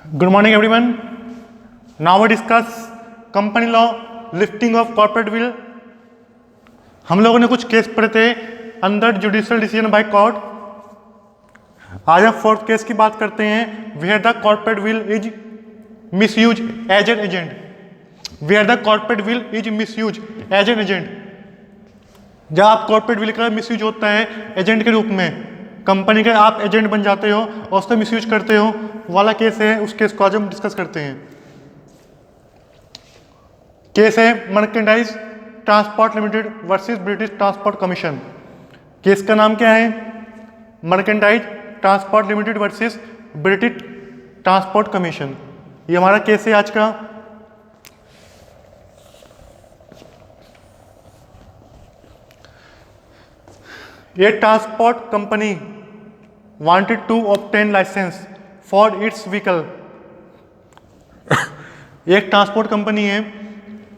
Good morning, everyone. Now we discuss company law, lifting of corporate veil. हम लोगों ने कुछ केस पढ़े थे under judicial decision by court. आज हम फोर्थ केस की बात करते हैं, where the corporate veil is misuse as an agent. Where the corporate veil is misuse as an agent. जब आप कॉर्पोरेट विल का मिसयूज होता है एजेंट के रूप में, कंपनी के आप एजेंट बन जाते हो और उसका मिसयूज करते हो वाला केस है. उस केस को आज हम डिस्कस करते हैं. केस है merchandise transport limited versus British transport commission. Case का नाम क्या है? Merchandise transport limited versus British transport commission. ये हमारा केस है आज का. ये transport company wanted to obtain license for its vehicle. एक ट्रांसपोर्ट कंपनी है,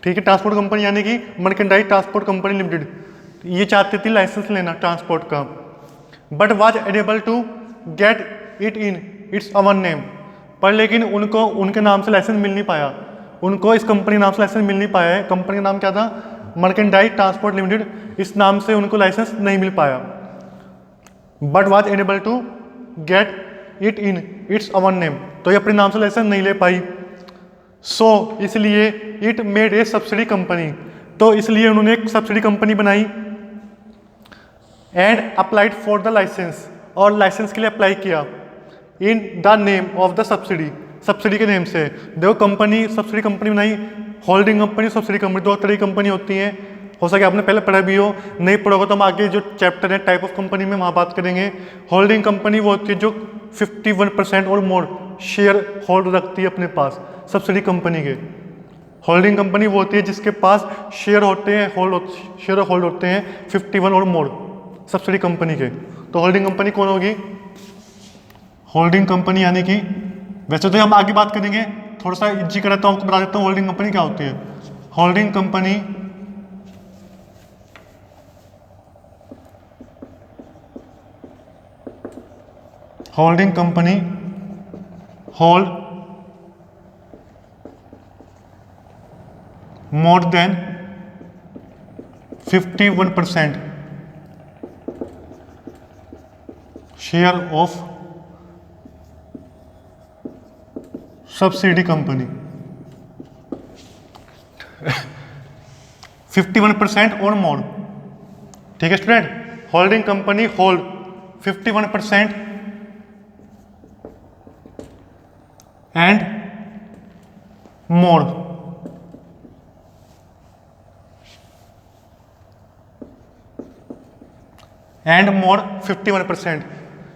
ठीक है, ट्रांसपोर्ट कंपनी यानी कि मर्केंटाइज ट्रांसपोर्ट कंपनी लिमिटेड. ये चाहती थी लाइसेंस लेना ट्रांसपोर्ट का, but was unable to get it in its our name. पर लेकिन उनको उनके नाम से लाइसेंस मिल नहीं पाया. उनको इस कंपनी नाम से लाइसेंस मिल नहीं पाया है. कंपनी का नाम क्या था? Merchandise transport limited. इस नाम से उनको लाइसेंस नहीं मिल पाया, but was unable to get it in its our name. तो ये अपने नाम से लाइसेंस नहीं ले पाई. सो इसलिए it made a subsidy company. तो इसलिए उन्होंने एक सब्सिडी कंपनी बनाई and applied for the license. और लाइसेंस के लिए अप्लाई किया in the name of the subsidy. Subsidy के नेम से. देखो, कंपनी सब्सिडी कंपनी बनाई. होल्डिंग कंपनी, सब्सिडी कंपनी, दो तरह की कंपनी होती हैं. हो सके आपने पहले पढ़ा भी हो, नहीं पढ़ोगे तो हम आगे जो चैप्टर है टाइप ऑफ कंपनी में वहाँ बात करेंगे. होल्डिंग कंपनी वो होती है जो 51% और मोर शेयर होल्ड रखती है अपने पास सब्सिडी कंपनी के. होल्डिंग कंपनी वो होती है जिसके पास शेयर होते हैं, शेयर होल्ड होते हैं 51 और मोर सब्सिडी कंपनी के. तो होल्डिंग कंपनी कौन होगी? होल्डिंग कंपनी यानी कि, वैसे तो हम आगे बात करेंगे, थोड़ा सा इजी कराता हूँ, आपको बता देता हूँ होल्डिंग कंपनी क्या होती है. Holding company hold more than 51% share of subsidy company. 51% और मोर. ठीक है student. Holding company hold 51% and more and more 51%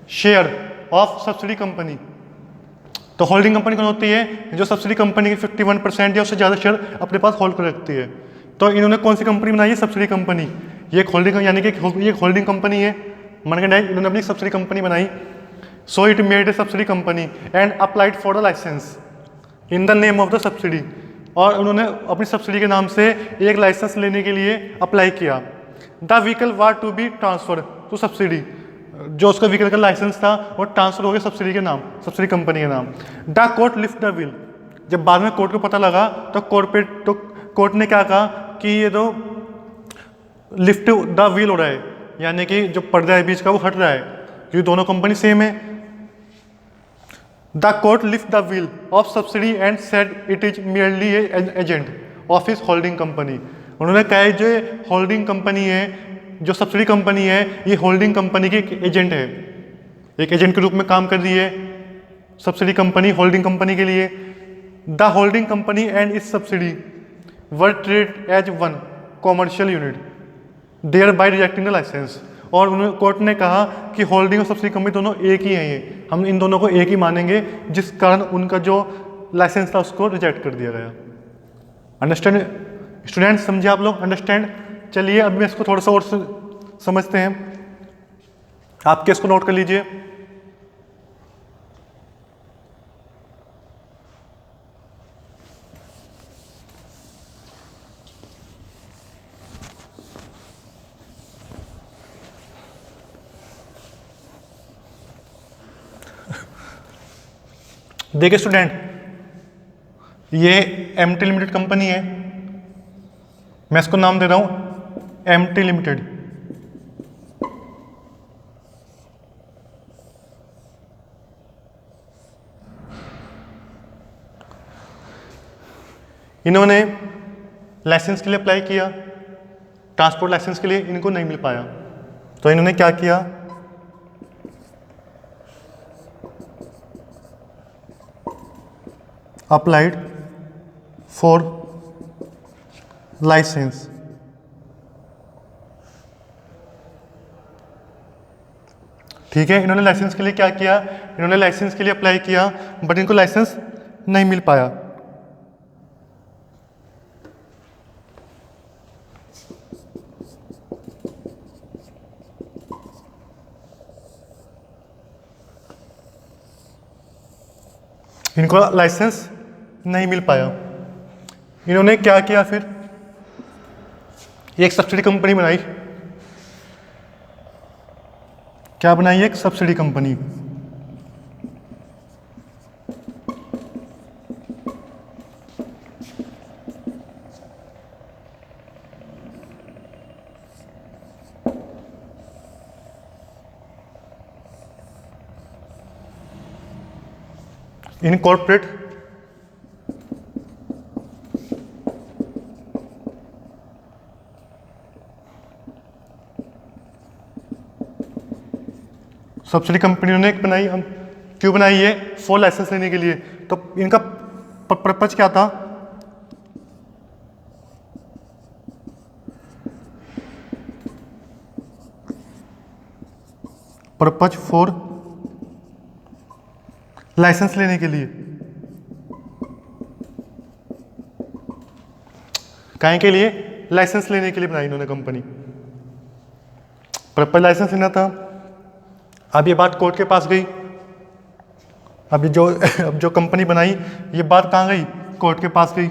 share of subsidy company. तो होल्डिंग कंपनी कौन होती है? जो सब्सिडी कंपनी के 51% या उससे ज़्यादा शेयर अपने पास होल्ड कर रखती है. तो इन्होंने कौन सी कंपनी बनाई है? Subsidy company. ये एक होल्डिंग यानी कि ये होल्डिंग कंपनी है मर्केंटाइज. इन्होंने अपनी सब्सिडी कंपनी बनाई. So it made a subsidy company and applied for the license in the name of the subsidy. और उन्होंने अपनी सब्सिडी के नाम से एक लाइसेंस लेने के लिए अप्लाई किया. The vehicle were to be transfer to subsidy. जो उसका व्हीकल का लाइसेंस था वो ट्रांसफर हो गया सब्सिडी के नाम, सब्सिडी कंपनी के नाम. The court lift the will. जब बाद में कोर्ट को पता लगा तो कोर्ट ने क्या कहा कि ये तो लिफ्ट द विल हो रहा है, यानी कि जो पर्दा है बीच का वो हट रहा है, क्योंकि दोनों कंपनी सेम है. The court lift the will of subsidy and said it is merely an agent of his holding company. उन्होंने कहा है जो होल्डिंग कंपनी है, जो सब्सिडी कंपनी है, ये होल्डिंग कंपनी की एक एजेंट है, एक एजेंट के रूप में काम कर रही है सब्सिडी कंपनी होल्डिंग कंपनी के लिए. The holding company and its subsidy were treated as one commercial unit thereby rejecting the license. और उन्होंने कोर्ट ने कहा कि होल्डिंग और सब्सिडी कंपनी दोनों एक ही हैं, ये हम इन दोनों को एक ही मानेंगे, जिस कारण उनका जो लाइसेंस था उसको रिजेक्ट कर दिया गया. Understand student? समझे आप लोग? अंडरस्टैंड? चलिए अब मैं इसको थोड़ा सा और समझते हैं. आप केस को नोट कर लीजिए. देखिए स्टूडेंट, ये एमटी लिमिटेड कंपनी है, मैं इसको नाम दे रहा हूं एमटी लिमिटेड। इन्होंने लाइसेंस के लिए अप्लाई किया, ट्रांसपोर्ट लाइसेंस के लिए इनको नहीं मिल पाया, तो इन्होंने क्या किया, अप्लाइड फॉर लाइसेंस। ठीक है, इन्होंने लाइसेंस के लिए क्या किया, इन्होंने लाइसेंस के लिए अप्लाई किया, बट इनको लाइसेंस नहीं मिल पाया। इनको लाइसेंस नहीं मिल पाया। इन्होंने क्या किया, फिर एक सब्सिडी कंपनी बनाई। क्या बनाई, एक subsidy company. Incorporate subsidy company ने बनाई। हम क्यों बनाई है, फॉर लाइसेंस लेने के लिए। तो इनका पर्पज क्या था, पर्पज फॉर लाइसेंस लेने के लिए। काहे के लिए, लाइसेंस लेने के लिए बनाई इन्होंने कंपनी। पर्पज लाइसेंस लेना था। अब ये बात कोर्ट के पास गई। अब जो कंपनी बनाई, ये बात कहाँ गई, कोर्ट के पास गई।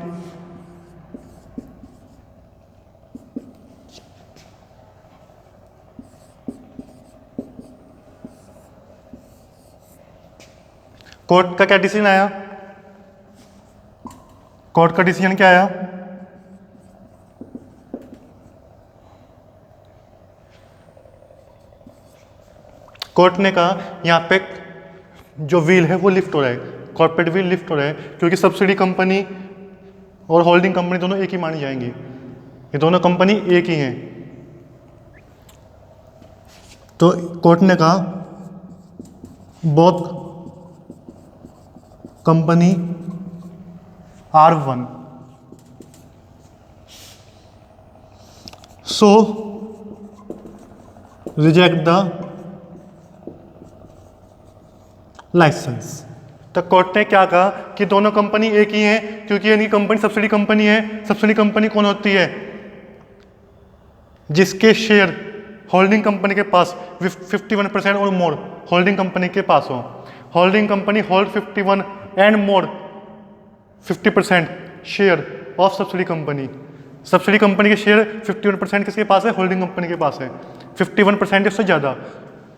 कोर्ट का क्या डिसीजन आया, कोर्ट का डिसीजन क्या आया, कोर्ट ने कहा यहाँ पे जो व्हील है वो लिफ्ट हो रहा है, कॉर्पोरेट व्हील लिफ्ट हो रहा है, क्योंकि सब्सिडी कंपनी और होल्डिंग कंपनी दोनों एक ही मानी जाएंगी। ये दोनों कंपनी एक ही हैं। तो कोर्ट ने कहा both company are one, so reject the license. तो कोर्ट ने क्या कहा कि दोनों कंपनी एक ही हैं, क्योंकि इनकी कंपनी सब्सिडी कंपनी है। सब्सिडी कंपनी कौन होती है, जिसके शेयर होल्डिंग कंपनी के पास 51% और मोर होल्डिंग कंपनी के पास हो। Holding company hold 51 and more 50% share of subsidy company. Subsidy company के शेयर 51% किसके पास है, होल्डिंग कंपनी के पास है, 51% उससे ज़्यादा।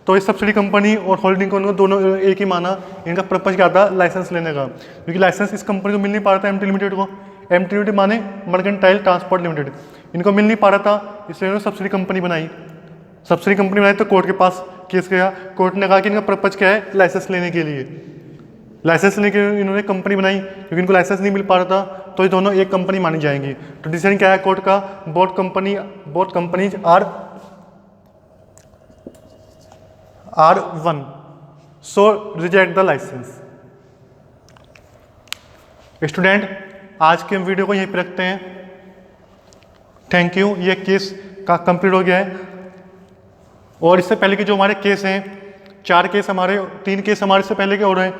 तो इस सब्सिडी कंपनी और होल्डिंग कंपनी दोनों एक ही माना। इनका पर्पज क्या था, लाइसेंस लेने का, क्योंकि लाइसेंस इस कंपनी को मिल नहीं पा रहा था, एमटी लिमिटेड को। एमटी लिमिटेड माने मर्केंटाइल ट्रांसपोर्ट लिमिटेड, इनको मिल नहीं पा रहा था, इसलिए उन्होंने सब्सिडी कंपनी बनाई। सब्सिडी कंपनी बनाई तो कोर्ट के पास केस गया। कोर्ट ने कहा कि इनका पर्पज क्या है, लाइसेंस लेने के लिए। लाइसेंस लेने के लिए इन्होंने कंपनी बनाई, क्योंकि इनको लाइसेंस नहीं मिल पा रहा था, तो ये दोनों एक कंपनी मानी जाएंगी। तो डिसीजन क्या है कोर्ट का, both companies are one, so reject the license. Student, आज के वीडियो को यहीं पे रखते हैं। Thank you. ये केस का कंप्लीट हो गया है, और इससे पहले के जो हमारे केस हैं, 4 केस हमारे, 3 केस हमारे से पहले के हो रहे हैं,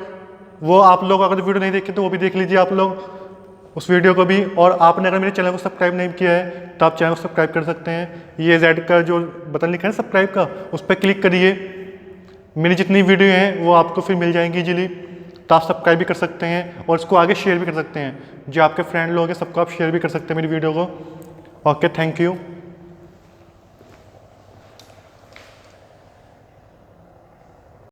वो आप लोग अगर वीडियो नहीं देखे तो वो भी देख लीजिए आप लोग उस वीडियो को भी। और आपने अगर मेरे चैनल को सब्सक्राइब नहीं किया है तो आप चैनल को सब्सक्राइब कर सकते हैं। ये जेड का जो बटन लिखा है सब्सक्राइब का, उस पर क्लिक करिए। मेरी जितनी वीडियो हैं वो आपको फिर मिल जाएंगी इजीली, तो आप सब्सक्राइब भी कर सकते हैं और इसको आगे शेयर भी कर सकते हैं। जो आपके फ्रेंड लोग हैं सबको आप शेयर भी कर सकते हैं मेरी वीडियो को। Okay, thank you.